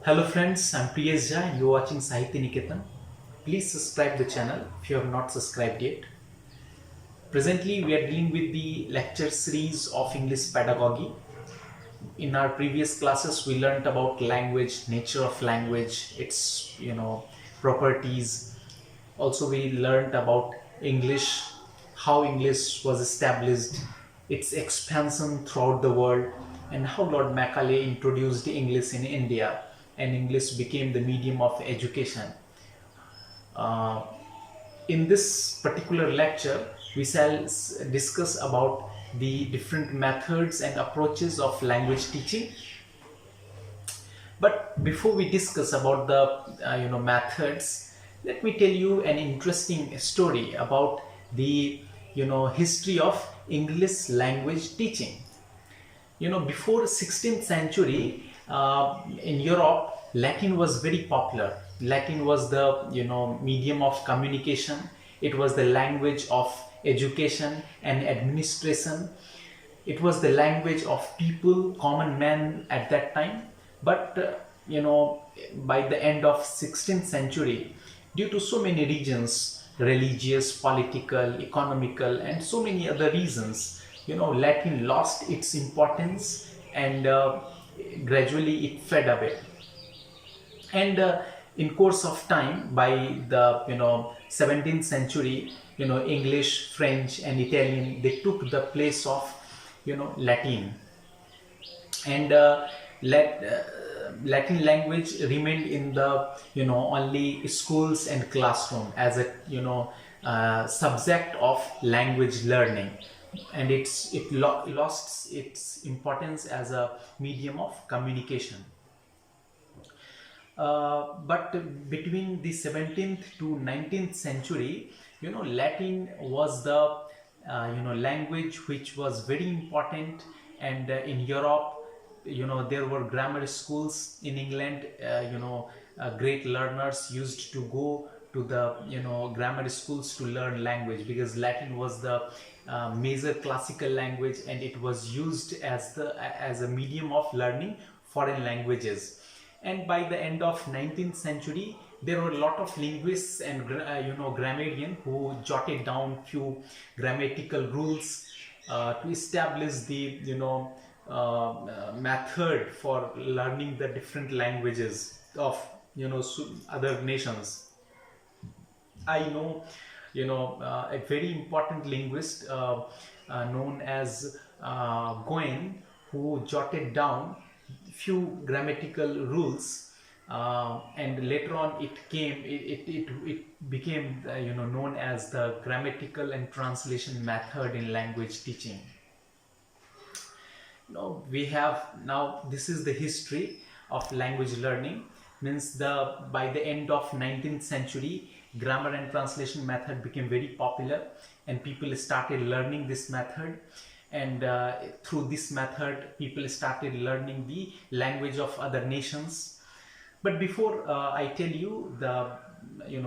Hello friends, I'm Priyesh Jha and you're watching Sahitya Niketan. Please subscribe the channel if you have not subscribed yet. Presently, we are dealing with the lecture series of English pedagogy. In our previous classes, we learnt about language, nature of language, its properties. Also, we learnt about English, how English was established, its expansion throughout the world, and how Lord Macaulay introduced English in India, and English became the medium of education. Uh, in this particular lecture, we shall discuss about the different methods and approaches of language teaching. But before we discuss about the methods, let me tell you an interesting story about the history of English language teaching. Before 16th century, in Europe, Latin was very popular. Latin was the medium of communication. It was the language of education and administration. It was the language of people, common men at that time. But by the end of 16th century, due to so many reasons, religious, political, economical, and so many other reasons, Latin lost its importance, and gradually it fed away. And in course of time, by the 17th century, English, French, and Italian, they took the place of Latin. And Latin language remained in the only schools and classroom as a subject of language learning, and lost its importance as a medium of communication. But between the 17th to 19th century, Latin was the language which was very important. And in Europe, there were grammar schools. In England, great learners used to go to the grammar schools to learn language, because Latin was the major classical language, and it was used as a medium of learning foreign languages. And by the end of 19th century, there were a lot of linguists and grammarians who jotted down few grammatical rules to establish the method for learning the different languages of other nations. I know a very important linguist known as Goen, who jotted down few grammatical rules, and later on it became known as the grammatical and translation method in language teaching. We have now, this is the history of language learning. Means by the end of 19th century, grammar and translation method became very popular, and people started learning this method. And through this method, people started learning the language of other nations. But before I tell you the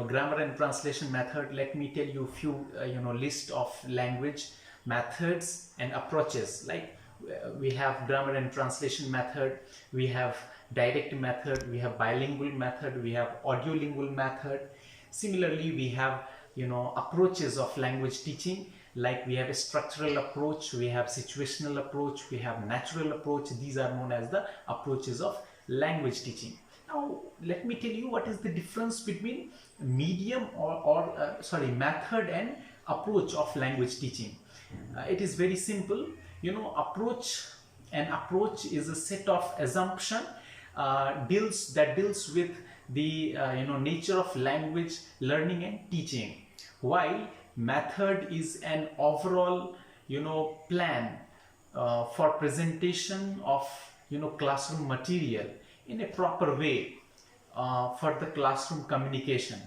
grammar and translation method, let me tell you a few list of language methods and approaches. Like we have grammar and translation method, we have direct method, we have bilingual method, we have audiolingual method. Similarly, we have approaches of language teaching. Like we have a structural approach, we have situational approach, we have natural approach. These are known as the approaches of language teaching. Now let me tell you what is the difference between medium or method and approach of language teaching. It is very simple. Approach is a set of assumption deals with the nature of language learning and teaching, while method is an overall plan for presentation of classroom material in a proper way for the classroom communication.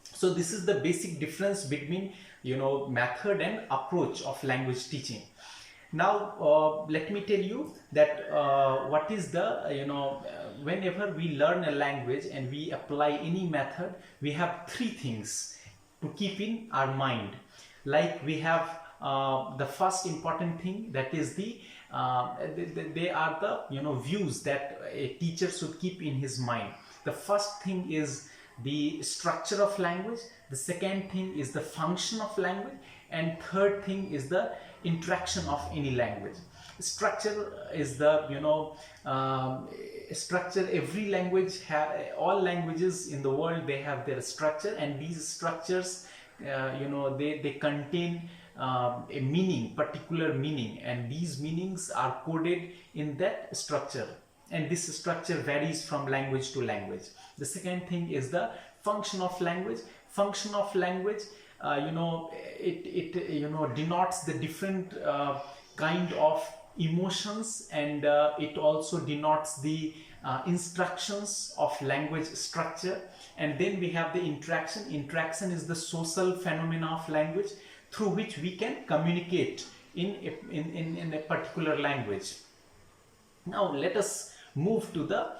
So this is the basic difference between method and approach of language teaching. Now let me tell you that what is the whenever we learn a language and we apply any method, we have three things to keep in our mind. Like we have the first important thing, that is the they are the views that a teacher should keep in his mind. The first thing is the structure of language, the second thing is the function of language, and third thing is the interaction of any language. Structure is the structure. Every language all languages in the world, they have their structure, and these structures they contain a meaning, particular meaning, and these meanings are coded in that structure, and this structure varies from language to language. The second thing is the function of language. Function of language, it denotes the different kind of emotions, and it also denotes the instructions of language structure. And then we have the interaction. Interaction is the social phenomena of language through which we can communicate in a particular language. Now let us move to the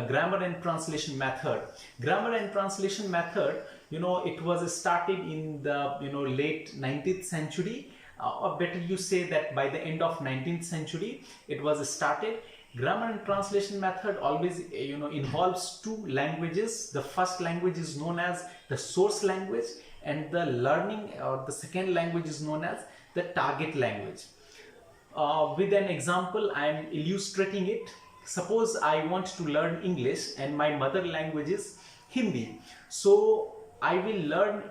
grammar and translation method. Grammar and translation method, it was started in the late 19th century, or better you say that by the end of 19th century it was started. Grammar and translation method always involves two languages. The first language is known as the source language, and the learning or the second language is known as the target language. With an example, I am illustrating it. Suppose I want to learn English and my mother language is Hindi. So I will learn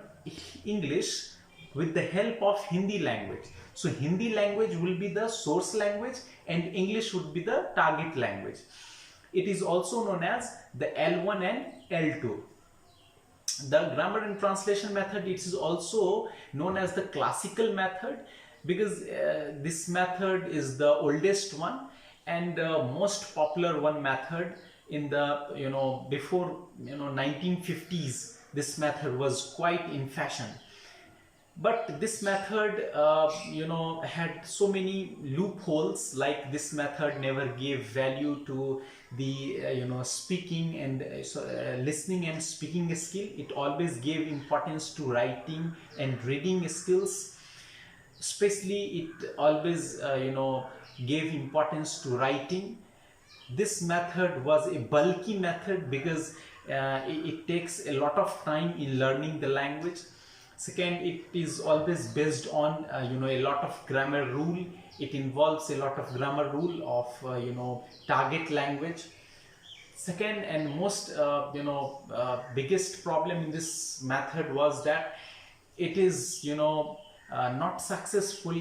English with the help of Hindi language. So Hindi language will be the source language and English would be the target language. It is also known as the L1 and L2. The grammar and translation method, it is also known as the classical method, because this method is the oldest one and most popular one method in the before 1950s. This method was quite in fashion, but this method had so many loopholes. Like, this method never gave value to the speaking and listening and speaking skill. It always gave importance to writing and reading skills. Especially it always gave importance to writing. This method was a bulky method because it takes a lot of time in learning the language. Second, it is always based on a lot of grammar rule. It involves a lot of grammar rule of target language. Second and most biggest problem in this method was that it is not successful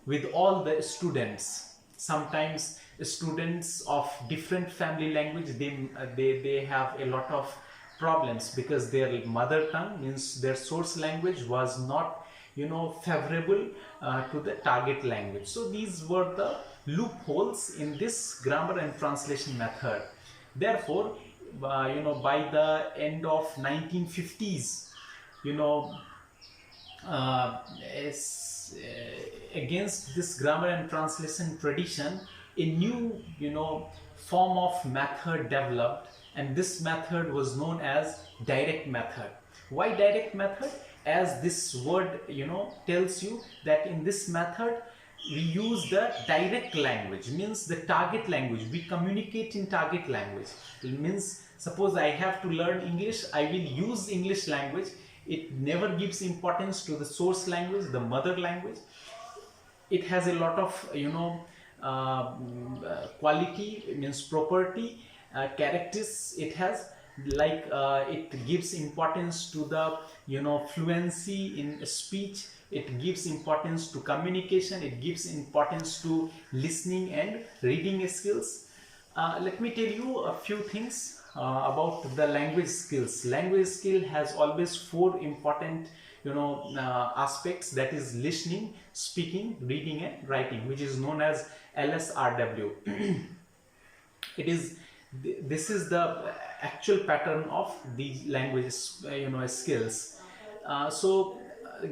with all the students. Sometimes students of different family language, they have a lot of problems because their mother tongue, means their source language, was not favorable to the target language. So these were the loopholes in this grammar and translation method. Therefore, by the end of 1950s, against this grammar and translation tradition, a new form of method developed, and this method was known as direct method. Why direct method? As this word tells you, that in this method we use the direct language, means the target language. We communicate in target language. It means, suppose I have to learn English, I will use English language. It never gives importance to the source language, the mother language. It has a lot of quality, means property, characters it has, like it gives importance to the fluency in speech. It gives importance to communication. It gives importance to listening and reading skills. Let me tell you a few things about the language skills. Language skill has always four important aspects, that is listening, speaking, reading and writing, which is known as LSRW. This is the actual pattern of these language skills. So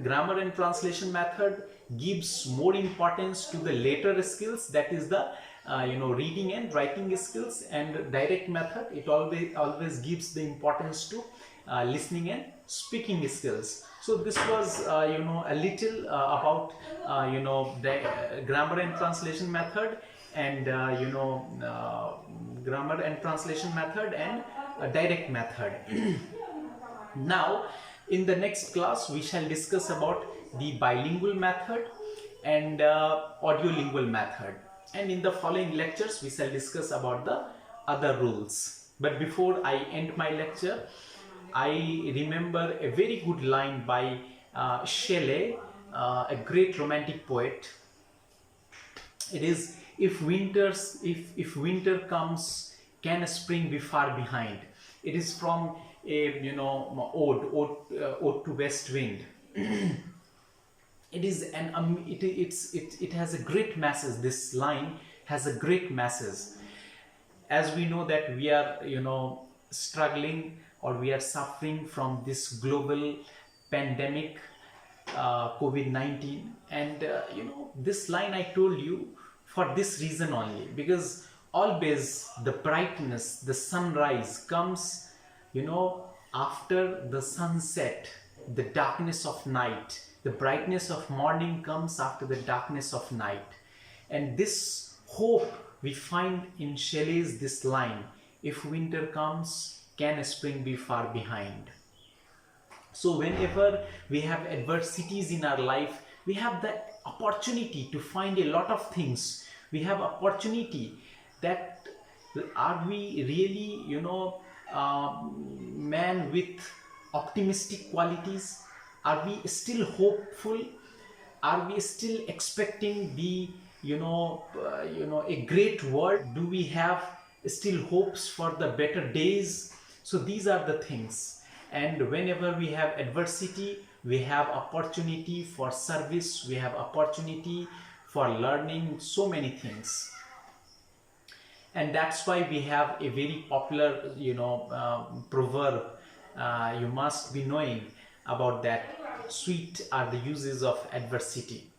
grammar and translation method gives more importance to the later skills, that is the reading and writing skills, and direct method, it always gives the importance to listening and speaking skills. So this was a little about the grammar and translation method. and grammar and translation method and a direct method. Now in the next class we shall discuss about the bilingual method and audiolingual method, and in the following lectures we shall discuss about the other rules. But before I end my lecture, I remember a very good line by Shelley, a great romantic poet. It is, if winter comes, can a spring be far behind? It is from a ode to west wind. It is an it has a great message. This line has a great message. As we know that we are struggling, or we are suffering from this global pandemic, COVID-19, and this line I told you for this reason only, because always the brightness, the sunrise comes after the sunset, the darkness of night. The brightness of morning comes after the darkness of night. And this hope we find in Shelley's this line, if winter comes, can a spring be far behind? So whenever we have adversities in our life, we have the opportunity to find a lot of things. We have opportunity that, are we really man with optimistic qualities? Are we still hopeful? Are we still expecting the a great world? Do we have still hopes for the better days? So these are the things. And whenever we have adversity, we have opportunity for service, we have opportunity for learning so many things. And that's why we have a very popular proverb, you must be knowing about that: sweet are the uses of adversity.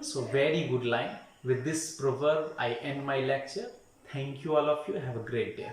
So very good line. With this proverb I end my lecture. Thank you all of you. Have a great day.